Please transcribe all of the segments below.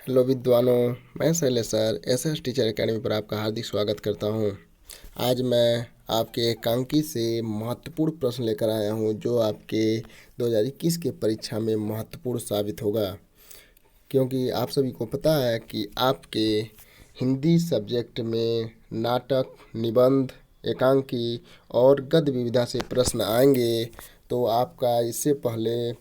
Hello विद्वानों, मैं Shailesh sir SS teacher academy पर आपका हार्दिक स्वागत करता हूं। आज मैं आपके एकांकी से महत्वपूर्ण प्रश्न लेकर आया हूं जो आपके 2021 के परीक्षा में महत्वपूर्ण साबित होगा, क्योंकि आप सभी को पता है कि आपके हिंदी सब्जेक्ट में नाटक, निबंध, एकांकी और गद्य विविधा से प्रश्न आएंगे। तो आपका इससे पहले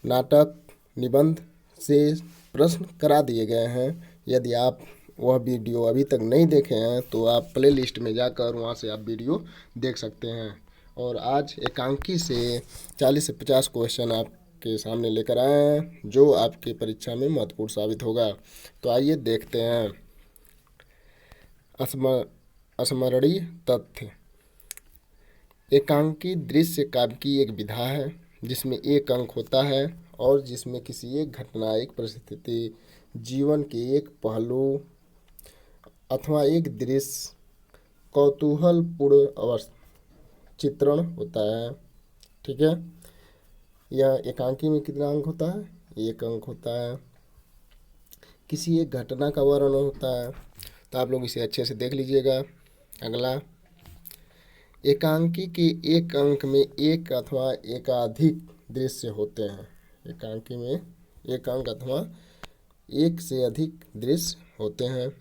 नाटक, निबंध से प्रश्न करा दिए गए हैं। यदि आप वह वीडियो अभी तक नहीं देखे हैं तो आप प्ले लिस्ट में जाकर वहां से आप वीडियो देख सकते हैं। और आज एकांकी से 40 से 50 क्वेश्चन आपके सामने लेकर आए हैं जो आपकी परीक्षा में महत्वपूर्ण साबित होगा। तो आइए देखते हैं। स्मरणीय तथ्य। एकांकी दृश्य काव्य की एक विधा है जिसमें एक अंक होता है और जिसमें किसी एक घटना, एक परिस्थिति, जीवन के एक पहलू अथवा एक दृश्य कौतूहलपूर्ण चित्रण होता है। ठीक है, यह एकांकी में कितना अंक होता है? एक अंक होता है। किसी एक घटना का वर्णन होता है। तो आप लोग इसे अच्छे से देख लीजिएगा। अगला, एकांकी के एक अंक में एक अथवा एकाधिक दृश्य होते हैं। एकांकी में एक अंक अथवा एक से अधिक दृश्य होते हैं।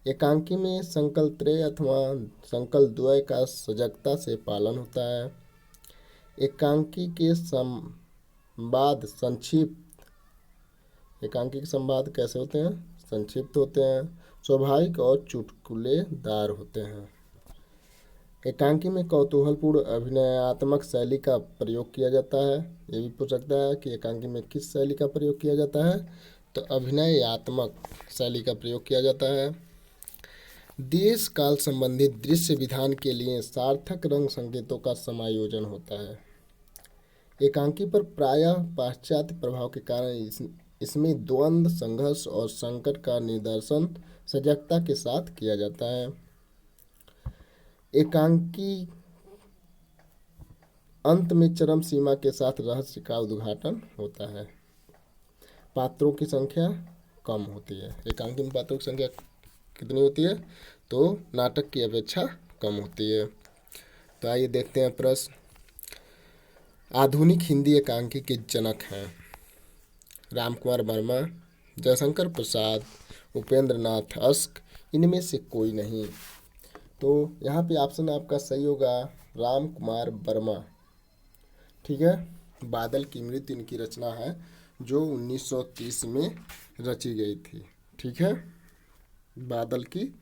एकांकी में संकलत्रय अथवा संकलद्वय का सजगता से पालन होता है। एकांकी के संवाद संक्षिप्त। एकांकी के संवाद कैसे होते हैं? संक्षिप्त होते हैं, स्वाभाविक और चुटकुलेदार होते हैं। एकांकी में कौतूहलपूर्ण अभिनयात्मक शैली का प्रयोग किया जाता है। ये भी पूछ सकता है कि एकांकी में किस शैली का प्रयोग किया जाता है? तो अभिनयात्मक शैली का प्रयोग किया जाता है। देश काल संबंधित दृश्य विधान के लिए सार्थक रंग संकेतों का समायोजन होता है। एकांकी पर प्रायः पाश्चात्य प्रभाव के कारण इसमें द्वंद्व, संघर्ष और संकट का निदर्शन सजगता के साथ किया जाता है। एकांकी अंत में चरम सीमा के साथ रहस्य का उद्घाटन होता है। पात्रों की संख्या कम होती है। एकांकी में पात्रों की संख्या कितनी होती है? तो नाटक की अपेक्षा कम होती है। तो आइए देखते हैं प्रश्न। आधुनिक हिंदी एकांकी के जनक हैं रामकुमार वर्मा, जयशंकर प्रसाद, उपेंद्र नाथ अस्क, इनमें से कोई नहीं। तो यहाँ पे ऑप्शन आपका सही होगा रामकुमार वर्मा। ठीक है, बादल की मृत्यु इनकी रचना है जो 1930 में रची गई थी। ठीक है, बादल की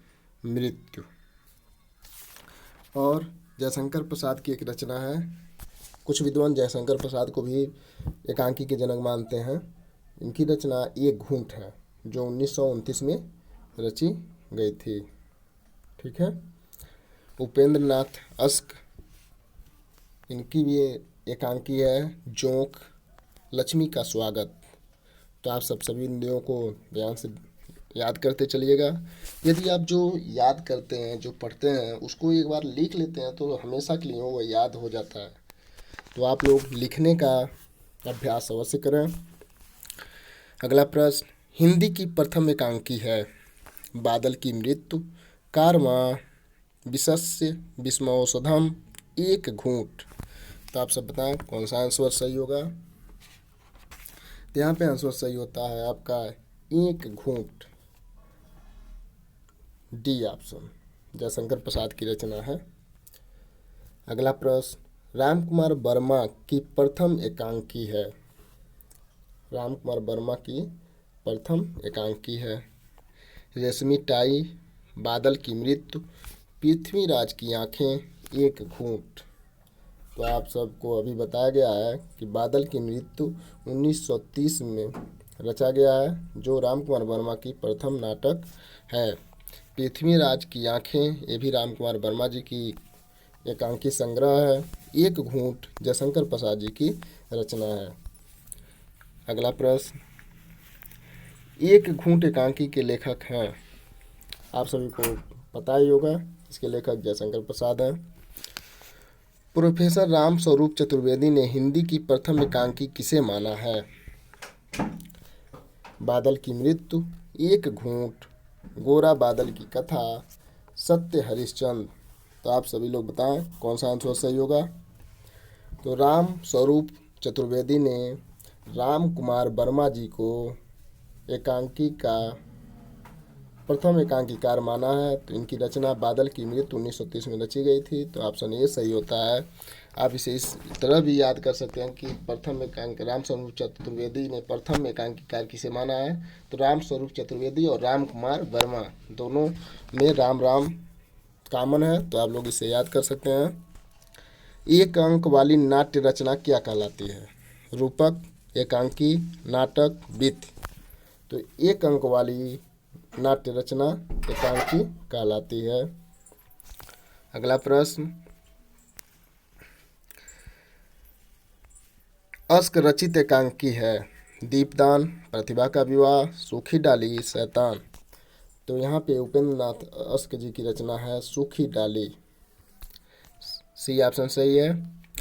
मृत्यु। और जयशंकर प्रसाद की एक रचना है। कुछ विद्वान जयशंकर प्रसाद को भी एकांकी के जनक मानते हैं। इनकी रचना एक घूंट है जो 1929 में रची गई थी। ठीक है, उपेंद्र नाथ अस्क, इनकी भी एकांकी है जोंक, लक्ष्मी का स्वागत। तो आप सभी बिंदुओं को ध्यान से याद करते चलिएगा। यदि आप जो याद करते हैं, जो पढ़ते हैं, उसको एक बार लिख लेते हैं तो हमेशा के लिए वो याद हो जाता है। तो आप लोग लिखने का अभ्यास अवश्य करें। अगला प्रश्न, हिंदी की प्रथम एकांकी है बादल की मृत्यु, कारवां, विशस्य, विस्मौषधम, एक घूंट। तो आप सब बताएं कौन सा आंसर सही होगा? तो यहाँ पे आंसर सही होता है आपका एक घूंट, डी ऑप्शन, जयशंकर प्रसाद की रचना है। अगला प्रश्न, रामकुमार वर्मा की प्रथम एकांकी है। रामकुमार वर्मा की प्रथम एकांकी है रेशमी टाई, बादल की मृत्यु, पृथ्वीराज की आंखें, एक घूंट। तो आप सबको अभी बताया गया है कि बादल की मृत्यु 1930 में रचा गया है जो रामकुमार वर्मा की प्रथम नाटक है। पृथ्वीराज की आंखें, ये भी रामकुमार वर्मा जी की एकांकी संग्रह है। एक घूंट जयशंकर प्रसाद जी की रचना है। अगला प्रश्न, एक घूंट एकांकी के लेखक हैं। आप सभी को पता ही होगा, इसके लेखक जयशंकर प्रसाद हैं। प्रोफेसर राम स्वरूप चतुर्वेदी ने हिंदी की प्रथम एकांकी किसे माना है? बादल की मृत्यु, एक घूंट, गोरा बादल की कथा, सत्य हरिश्चंद्र। तो आप सभी लोग बताएं कौन सा आंसर सही होगा। तो राम स्वरूप चतुर्वेदी ने राम कुमार वर्मा जी को एकांकी का प्रथम एकांकीकार माना है। तो इनकी रचना बादल की मृत्यु 1930 में रची गई थी। तो ऑप्शन ए सही होता है। आप इसे इस तरह भी याद कर सकते हैं कि प्रथम एकांक राम स्वरूप चतुर्वेदी ने प्रथम एकांकीकार किसे माना है। तो राम स्वरूप चतुर्वेदी और राम कुमार वर्मा दोनों में राम राम कॉमन है। तो आप लोग इसे याद कर सकते हैं। एक अंक वाली नाट्य रचना क्या कहलाती है। रूपक, एकांकी, नाटक, वित्त। तो एक अंक वाली नाट्य रचना एकांकी कहलाती है। अगला प्रश्न, अश्क रचित एकांकी है। दीपदान, प्रतिभा का विवाह, सूखी डाली, शैतान। तो यहाँ पे उपेंद्र नाथ अश्क जी की रचना है सूखी डाली। सी ऑप्शन सही है।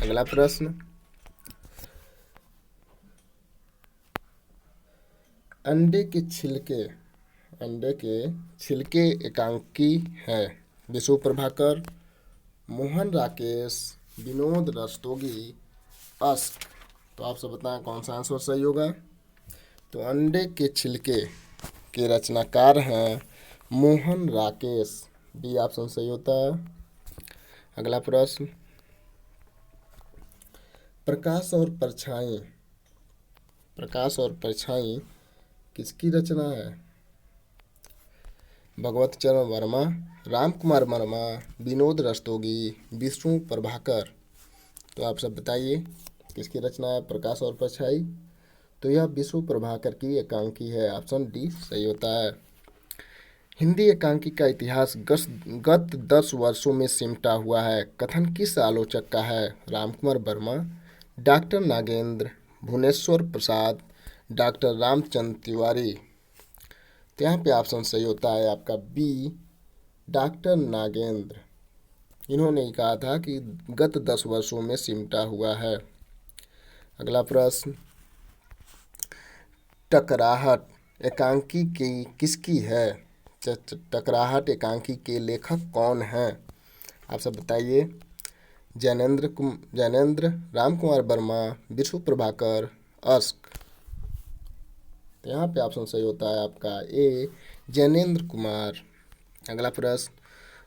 अगला प्रश्न, अंडे के छिलके एकांकी है। विशु प्रभाकर, मोहन राकेश, विनोद रस्तोगी, अश्क। तो आप सब बताएं कौन सा आंसर सही होगा। तो अंडे के छिलके के रचनाकार हैं मोहन राकेश। बी ऑप्शन सही होता है। अगला प्रश्न, प्रकाश और परछाई किसकी रचना है। भगवत चरण वर्मा, राम कुमार वर्मा, विनोद रस्तोगी, विष्णु प्रभाकर। तो आप सब बताइए किसकी रचना है प्रकाश और परछाई। तो यह विष्णु प्रभाकर की एकांकी है। ऑप्शन डी सही होता है। हिंदी एकांकी का इतिहास गत 10 वर्षों में सिमटा हुआ है। कथन किस आलोचक का है। रामकुमार वर्मा, डॉक्टर नागेंद्र, भुवनेश्वर प्रसाद, डॉक्टर रामचंद्र तिवारी। तो यहाँ पे ऑप्शन सही होता है आपका बी, डॉक्टर नागेंद्र। इन्होंने ही कहा था कि गत 10 वर्षों में सिमटा हुआ है। अगला प्रश्न, टकराहट एकांकी की किसकी है। टकराहट एकांकी के लेखक कौन हैं। आप सब बताइए। जैनेन्द्र, राम कुमार वर्मा, विष्णु प्रभाकर, अश्क। तो यहाँ पे ऑप्शन सही होता है आपका ए, जैनेन्द्र कुमार। अगला प्रश्न,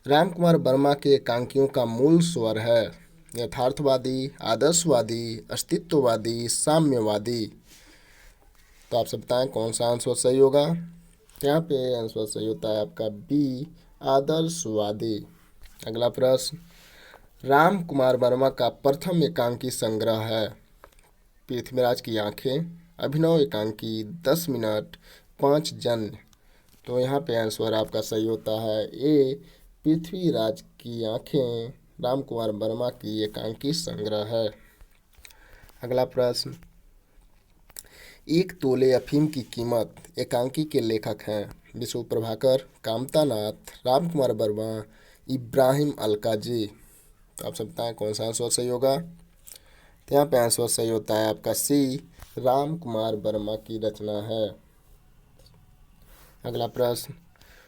राम कुमार वर्मा के एकांकियों का मूल स्वर है। यथार्थवादी, आदर्शवादी, अस्तित्ववादी, साम्यवादी। तो आप सब बताएं कौन सा आंसर सही होगा। यहाँ पे आंसर सही होता है आपका बी, आदर्शवादी। अगला प्रश्न, राम कुमार वर्मा का प्रथम एकांकी संग्रह है। पृथ्वीराज की आंखें, अभिनव एकांकी, 10 मिनट, 5 जन। तो यहाँ पे आंसर आपका सही होता है ए, पृथ्वीराज की आंखें राम कुमार वर्मा की एकांकी संग्रह है। अगला प्रश्न, एक तोले अफीम की कीमत एकांकी के लेखक हैं। विष्णु प्रभाकर, कामता नाथ, राम कुमार वर्मा, इब्राहिम अलकाजी। तो आप सब बताएं कौन सा आंसर सही होगा। तो यहाँ पे आंसर सही होता है आपका सी, राम कुमार वर्मा की रचना है। अगला प्रश्न,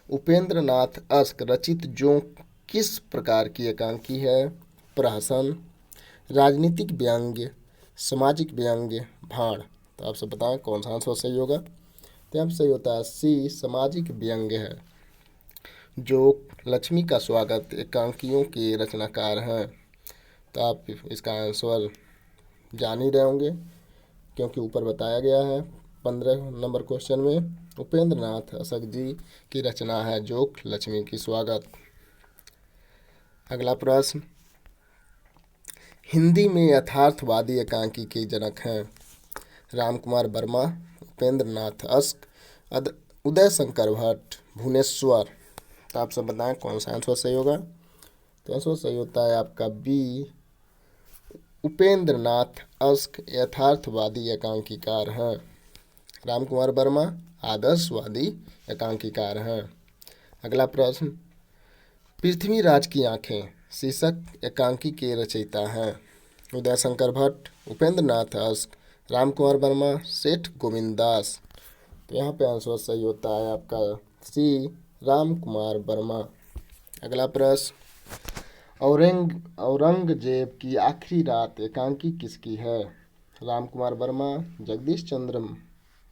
उपेंद्र नाथ अश्क रचित जो किस प्रकार की एकांकी है। प्रहसन, राजनीतिक व्यंग्य, सामाजिक व्यंग्य, भाण। तो आप सब बताएं कौन सा आंसर सही होगा। तो यहाँ सही होता है सी, सामाजिक व्यंग्य है। जो लक्ष्मी का स्वागत एकांकियों के रचनाकार हैं। तो आप इसका आंसर जान ही रहे होंगे क्योंकि ऊपर बताया गया है 15 नंबर क्वेश्चन में। उपेंद्र नाथ अश्क जी की रचना है जोक लक्ष्मी की स्वागत। अगला प्रश्न, हिंदी में यथार्थवादी एकांकी के जनक हैं। राम कुमार वर्मा, उपेंद्र नाथ अश्क, उदय शंकर भट्ट, भुवनेश्वर। तो आप सब बताएं कौन सा आंसर सही होगा। तो आंसर सही होता है आपका बी, उपेंद्र नाथ अश्क यथार्थवादी एकांकीकार हैं। राम कुमार वर्मा आदर्शवादी एकांकीकार हैं। अगला प्रश्न, पृथ्वीराज की आंखें शीर्षक एकांकी के रचयिता हैं। उदय शंकर भट्ट, उपेंद्र नाथ अश्क, राम कुमार वर्मा, सेठ गोविंद दास। तो यहाँ पे आंसर सही होता है आपका सी, राम कुमार वर्मा। अगला प्रश्न, औरंगजेब की आखिरी रात एकांकी किसकी है? राम कुमार वर्मा, जगदीश चंद्र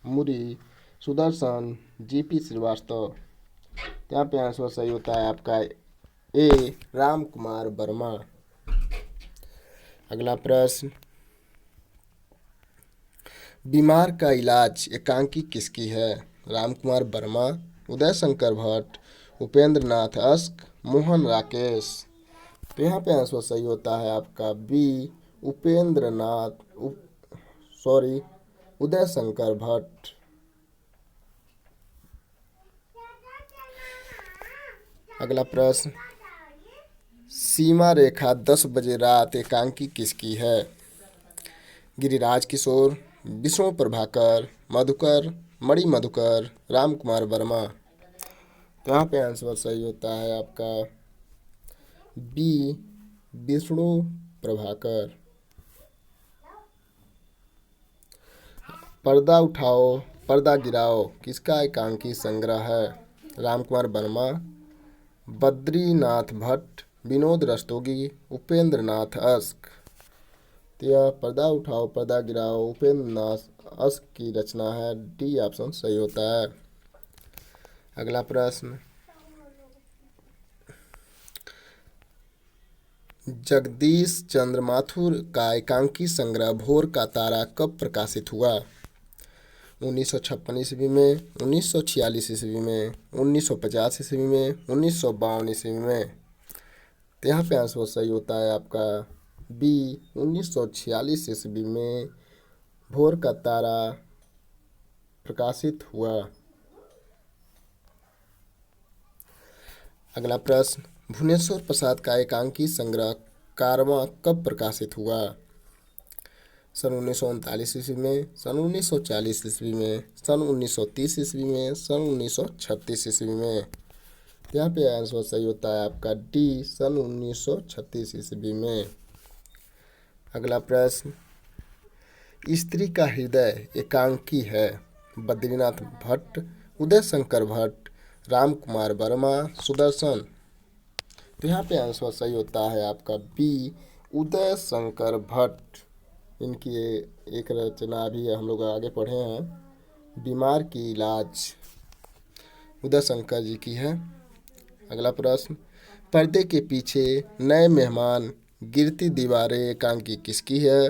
मुरी, सुदर्शन, जीपी श्रीवास्तव। यहाँ पे आंसर सही होता है आपका ए, राम कुमार वर्मा। अगला प्रश्न, बीमार का इलाज एकांकी किसकी है? राम कुमार वर्मा, उदय शंकर भट्ट, उपेंद्र नाथ अश्क, मोहन राकेश। तो यहाँ पे आंसर सही होता है आपका बी, उपेंद्र नाथ उदय शंकर भट्ट। अगला प्रश्न, सीमा रेखा 10 बजे रात एकांकी किसकी है? गिरिराज किशोर, विष्णु प्रभाकर, मधुकर, मणि मधुकर, राम कुमार वर्मा। तो यहाँ पे आंसर सही होता है आपका बी, विष्णु प्रभाकर। पर्दा उठाओ पर्दा गिराओ किसका एकांकी संग्रह है? राम कुमार वर्मा, बद्रीनाथ भट्ट, विनोद रस्तोगी, उपेंद्र नाथ अश्क। तो यह पर्दा उठाओ पर्दा गिराओ उपेंद्र नाथ अश्क की रचना है। डी ऑप्शन सही होता है। अगला प्रश्न, जगदीश चंद्र माथुर का एकांकी संग्रह भोर का तारा कब प्रकाशित हुआ? 1956 ईस्वी में, 1946 ईस्वी में, 1950 ईस्वी में, 1952 ईस्वी में। तो यहाँ पे आंसर सही होता है आपका बी, 1946 ईस्वी में भोर का तारा प्रकाशित हुआ। अगला प्रश्न, भुवनेश्वर प्रसाद का एकांकी संग्रह कारवां कब प्रकाशित हुआ? सन 1939 ईस्वी में, सन 1940 ईस्वी में, सन 1930 ईस्वी में, सन 1936 ईस्वी में। यहाँ पे आंसर सही होता है आपका डी, सन 1936 ईस्वी में। अगला प्रश्न, स्त्री का हृदय एकांकी है? बद्रीनाथ भट्ट, उदय शंकर भट्ट, राम कुमार वर्मा, सुदर्शन। तो यहाँ पे आंसर सही होता है आपका बी, उदय शंकर भट्ट। इनकी एक रचना भी हम लोग आगे पढ़े हैं, बीमार की इलाज, उदय शंकर जी की है। अगला प्रश्न, पर्दे के पीछे नए मेहमान, गिरती दीवारें एकांकी किसकी है?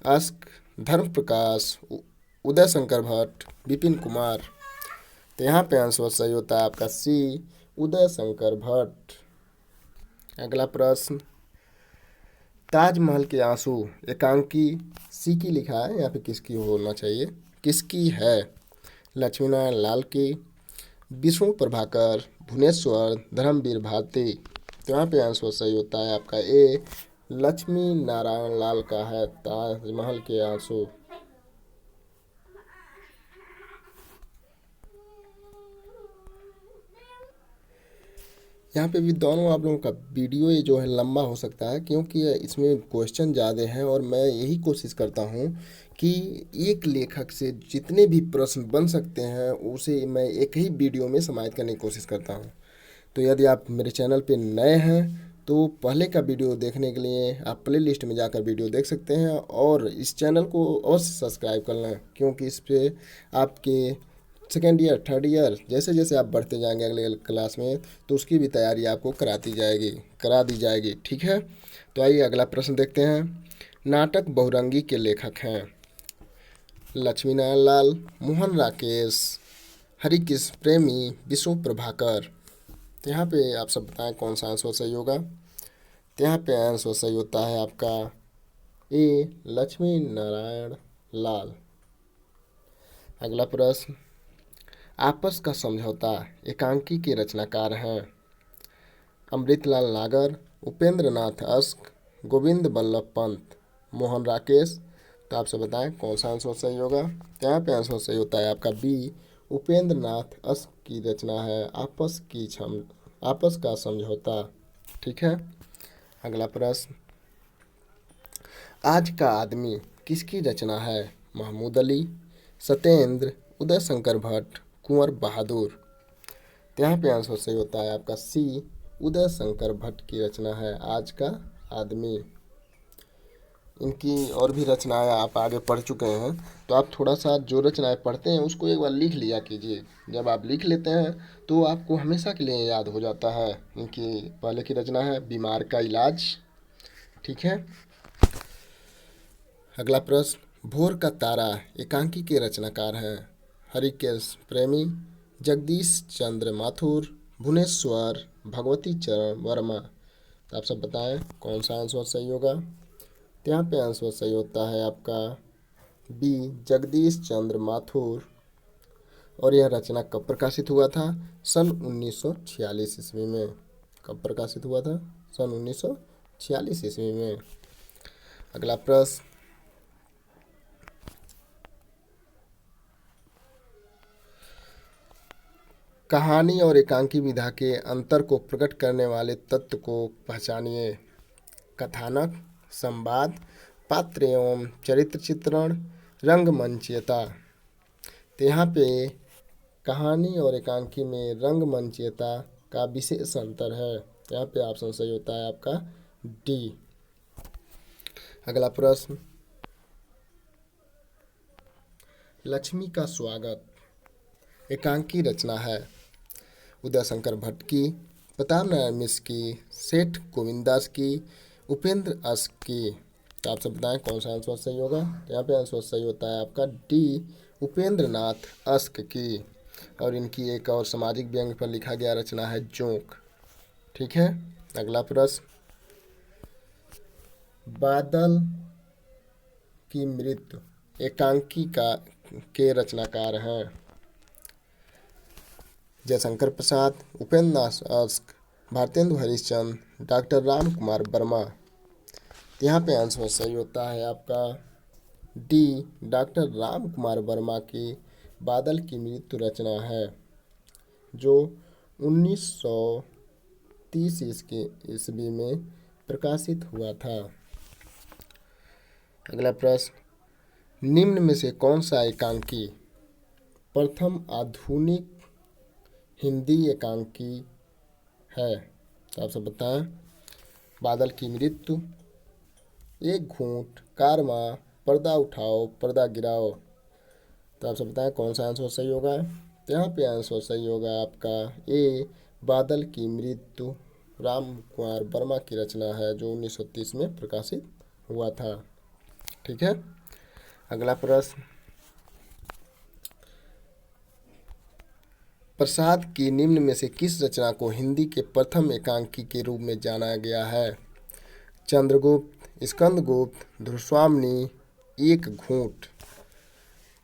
अश्क, धर्म प्रकाश, उदय शंकर भट्ट, विपिन कुमार। तो यहाँ पे आंसर सही होता है आपका सी, उदय शंकर भट्ट। अगला प्रश्न, ताजमहल के आंसू एकांकी सी की लिखा है, यहाँ पे किसकी होना चाहिए? किसकी है? लक्ष्मीनारायण लाल की, विष्णु प्रभाकर, भुवनेश्वर, धर्मवीर भारती। तो यहाँ पे आंसर सही होता है आपका ए, लक्ष्मी नारायण लाल का है ताजमहल के आंसू। यहाँ पे भी दोनों आप लोगों का वीडियो ये जो है लंबा हो सकता है, क्योंकि इसमें क्वेश्चन ज़्यादा हैं और मैं यही कोशिश करता हूँ कि एक लेखक से जितने भी प्रश्न बन सकते हैं उसे मैं एक ही वीडियो में समाहित करने की कोशिश करता हूँ। तो यदि आप मेरे चैनल पे नए हैं तो पहले का वीडियो देखने के लिए आप प्ले लिस्ट में जाकर वीडियो देख सकते हैं और इस चैनल को अवश्य सब्सक्राइब कर लें, क्योंकि इस पर आपके सेकेंड ईयर, थर्ड ईयर जैसे जैसे आप बढ़ते जाएंगे अगले क्लास में तो उसकी भी तैयारी आपको करा दी जाएगी। ठीक है, तो आइए अगला प्रश्न देखते हैं। नाटक बहुरंगी के लेखक हैं? लक्ष्मीनारायण लाल, मोहन राकेश, हरिकृष्ण प्रेमी, विष्णु प्रभाकर। तो यहाँ पे आप सब बताएं कौन सा आंसर सही होगा। तो यहाँ पे आंसर सही होता है आपका ए, लक्ष्मी नारायण लाल। अगला प्रश्न, आपस का समझौता एकांकी के रचनाकार हैं? अमृतलाल नागर, उपेंद्र नाथ अश्क, गोविंद बल्लभ पंत, मोहन राकेश। तो आप सब बताएं कौन सा आंसर सही होगा। तो यहाँ पे आंसर सही होता है आपका बी, उपेंद्र नाथ अश्क की रचना है आपस का समझौता। ठीक है, अगला प्रश्न, आज का आदमी किसकी रचना है? महमूद अली, सत्येंद्र, उदय शंकर भट्ट, कुंवर बहादुर। तो यहाँ पे आंसर सही होता है आपका सी, उदय शंकर भट्ट की रचना है आज का आदमी। इनकी और भी रचनाएं आप आगे पढ़ चुके हैं, तो आप थोड़ा सा जो रचनाएं पढ़ते हैं उसको एक बार लिख लिया कीजिए। जब आप लिख लेते हैं तो आपको हमेशा के लिए याद हो जाता है। इनकी पहले की रचना है बीमार का इलाज। ठीक है, अगला प्रश्न, भोर का तारा एकांकी के रचनाकार हैं हरिकेश प्रेमी, जगदीश चंद्र माथुर, भुवनेश्वर भगवती चरण वर्मा। तो आप सब बताएं कौन सा आंसर सही होगा। तो यहाँ पे आंसर सही होता है आपका बी, जगदीश चंद्र माथुर। और यह रचना कब प्रकाशित हुआ था? सन 1946 ईस्वी में। कब प्रकाशित हुआ था? सन 1946 ईस्वी में। अगला प्रश्न, कहानी और एकांकी विधा के अंतर को प्रकट करने वाले तत्व को पहचानिए। कथानक, संवाद, पात्र एवं चरित्र चित्रण, रंगमंचीयता। तो यहाँ पे कहानी और एकांकी में रंगमंचीयता का विशेष अंतर है। यहाँ पे ऑप्शन सही होता है आपका डी। अगला प्रश्न, लक्ष्मी का स्वागत एकांकी रचना है उदय शंकर भट्ट की, प्रताप नारायण मिश्र की, सेठ गोविंदास की, उपेंद्र अस्क की। तो आप सब बताएं कौन सा आंसर सही होगा। तो यहाँ पे आंसर सही होता है आपका डी, उपेंद्र नाथ अस्क की। और इनकी एक और सामाजिक व्यंग्य पर लिखा गया रचना है जोंक। ठीक है, अगला प्रश्न, बादल की मृत्यु एकांकी के रचनाकार हैं जयशंकर प्रसाद, उपेंद्र नाथ अस्क, भारतेंदु हरिश्चंद्र, डॉक्टर राम कुमार वर्मा। यहाँ पे आंसर सही होता है आपका डी, डॉक्टर राम कुमार वर्मा की बादल की मृत्यु रचना है जो 1930 ईस्वी में प्रकाशित हुआ था। अगला प्रश्न, निम्न में से कौन सा एकांकी प्रथम आधुनिक हिंदी एकांकी है। तो आप सब बताएं। बादल की मृत्यु, एक घूंट, कारवां, पर्दा उठाओ पर्दा गिराओ। तो आप सब बताएं कौन सा आंसर सही होगा। तो यहाँ पे आंसर सही होगा आपका ए, बादल की मृत्यु राम कुमार वर्मा की रचना है जो 1930 में प्रकाशित हुआ था। ठीक है, अगला प्रश्न, प्रसाद की निम्न में से किस रचना को हिंदी के प्रथम एकांकी के रूप में जाना गया है। चंद्रगुप्त, स्कंदगुप्त, ध्रुवस्वामिनी, एक घूंट।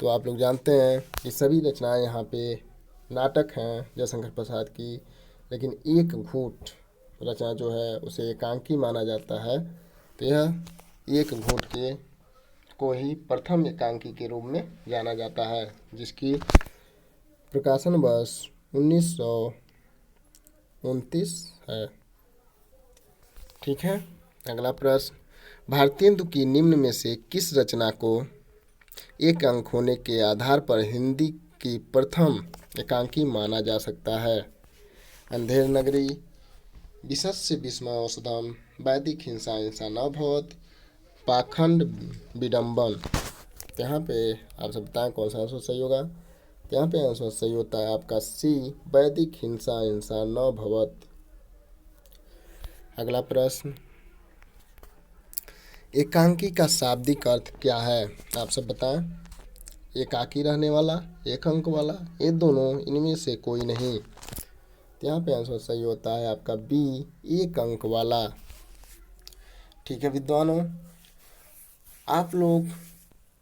तो आप लोग जानते हैं कि सभी रचनाएं यहाँ पे नाटक हैं जयशंकर प्रसाद की, लेकिन एक घूंट रचना जो है उसे एकांकी माना जाता है। तो यह एक घूंट को ही प्रथम एकांकी के रूप में जाना जाता है, जिसकी प्रकाशन वर्ष 1929 है। ठीक है, अगला प्रश्न, भारतेंदु की निम्न में से किस रचना को एक अंक होने के आधार पर हिंदी की प्रथम एकांकी माना जा सकता है। अंधेर नगरी, विशस्य विस्मय औषधम, वैदिक हिंसा हिंसा न भवत, पाखंड विडम्बन। यहाँ पे आप सब बताएं कौन सा आंसर सही होगा। यहाँ पे आंसर सही होता है आपका सी, वैदिक हिंसा हिंसा न भवत। अगला प्रश्न, एकांकी का शाब्दिक अर्थ क्या है। आप सब बताएं। एकाकी रहने वाला, एक अंक वाला, ये दोनों, इनमें से कोई नहीं। तो यहाँ पे आंसर सही होता है आपका बी, एक अंक वाला। ठीक है विद्वानों, आप लोग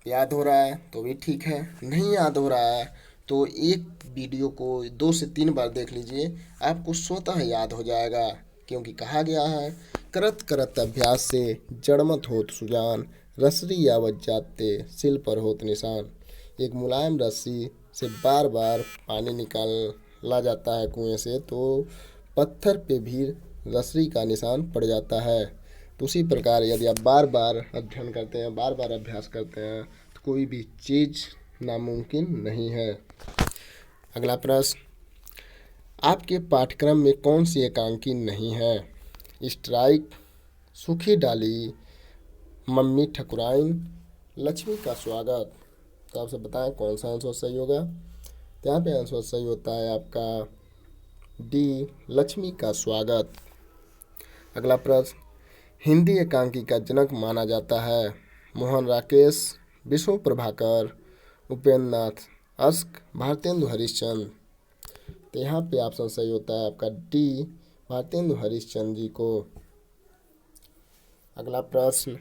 याद हो रहा है तो भी ठीक है, नहीं याद हो रहा है तो एक वीडियो को 2 से 3 बार देख लीजिए, आपको स्वतः याद हो जाएगा। क्योंकि कहा गया है, करत करत अभ्यास से जड़मत होत सुजान, रसरी यावत जाते सिल पर होत निशान। एक मुलायम रस्सी से बार बार पानी निकाला जाता है कुएं से, तो पत्थर पे भी रसरी का निशान पड़ जाता है। तो उसी प्रकार यदि आप बार बार अध्ययन करते हैं, बार बार अभ्यास करते हैं, तो कोई भी चीज़ नामुमकिन नहीं है। अगला प्रश्न, आपके पाठ्यक्रम में कौन सी एकांकी नहीं है? स्ट्राइक, सूखी डाली, मम्मी ठकुराइन, लक्ष्मी का स्वागत। तो आपसे बताएं कौन सा आंसर सही होगा। तो यहाँ पे आंसर सही होता है आपका डी, लक्ष्मी का स्वागत। अगला प्रश्न, हिंदी एकांकी का जनक माना जाता है? मोहन राकेश, विष्णु प्रभाकर, उपेंद्र नाथ अश्क, भारतेंदु हरिश्चंद्र। तो यहाँ पे ऑप्शन सही होता है आपका डी, भारतेंदु हरिश्चंद्र जी को। अगला प्रश्न,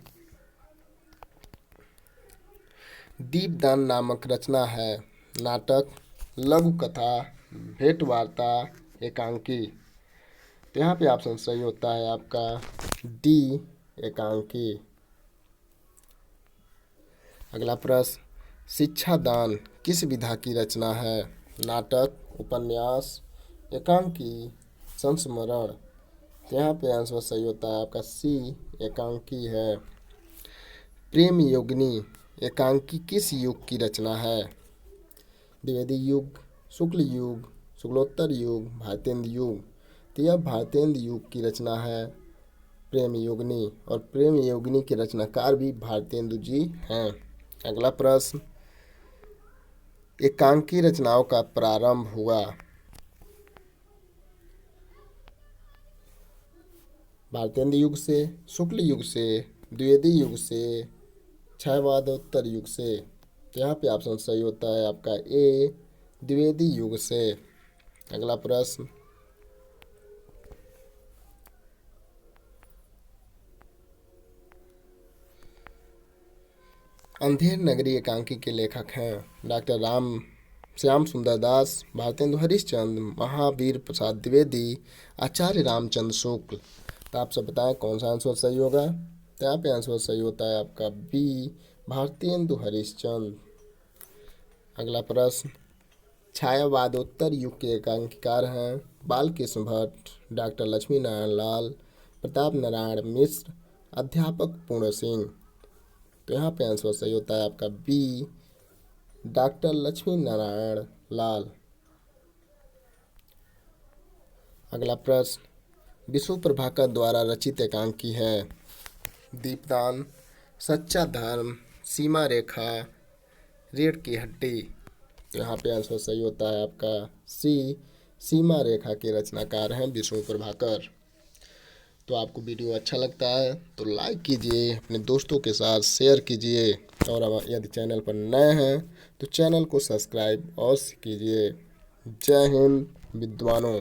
दीपदान नामक रचना है? नाटक, लघु कथा, भेंट वार्ता, एकांकी। तो यहाँ पे ऑप्शन सही होता है आपका डी, एकांकी। अगला प्रश्न, शिक्षा दान किस विधा की रचना है? नाटक, उपन्यास, एकांकी, संस्मरण। तो यहाँ पे आंसर सही होता है आपका सी, एकांकी है। प्रेम योगिनी एकांकी किस युग की रचना है? द्विवेदी युग, शुक्ल युग, शुक्लोत्तर युग, भारतेंदु युग। तो यह भारतेंदु युग की रचना है प्रेम योगिनी, और प्रेम योगिनी के रचनाकार भी भारतेंदु जी हैं। अगला प्रश्न, एकांकी रचनाओं का प्रारंभ हुआ? भारतेंदु युग से, शुक्ल युग से, द्विवेदी युग से, छायावादोत्तर युग से। तो यहाँ पे ऑप्शन सही होता है आपका ए, द्विवेदी युग से। अगला प्रश्न, अंधेर नगरी एकांकी के लेखक हैं? डॉक्टर राम श्याम सुंदर दास, भारतेंदु हरिश्चंद्र, महावीर प्रसाद द्विवेदी, आचार्य रामचंद्र शुक्ल। तो आप सब बताएं कौन सा आंसर सही होगा। तो यहाँ पे आंसर सही होता है आपका बी, भारतेंदु हरिश्चंद्र। अगला प्रश्न, छायावादोत्तर युग के एकांकीकार हैं? बालकृष्ण भट्ट, डॉक्टर लक्ष्मी नारायण लाल, प्रताप नारायण मिश्र, अध्यापक पूर्ण सिंह। तो यहाँ पे आंसर सही होता है आपका बी, डॉक्टर लक्ष्मी नारायण लाल। अगला प्रश्न, विष्णु प्रभाकर द्वारा रचित एकांकी है? दीपदान, सच्चा धर्म, सीमा रेखा, रीढ़ की हड्डी। तो यहाँ पे आंसर सही होता है आपका सी, सीमा रेखा के रचनाकार हैं विष्णु प्रभाकर। तो आपको वीडियो अच्छा लगता है तो लाइक कीजिए, अपने दोस्तों के साथ शेयर कीजिए, और यदि चैनल पर नए हैं तो चैनल को सब्सक्राइब अवश्य कीजिए। जय हिंद विद्वानों।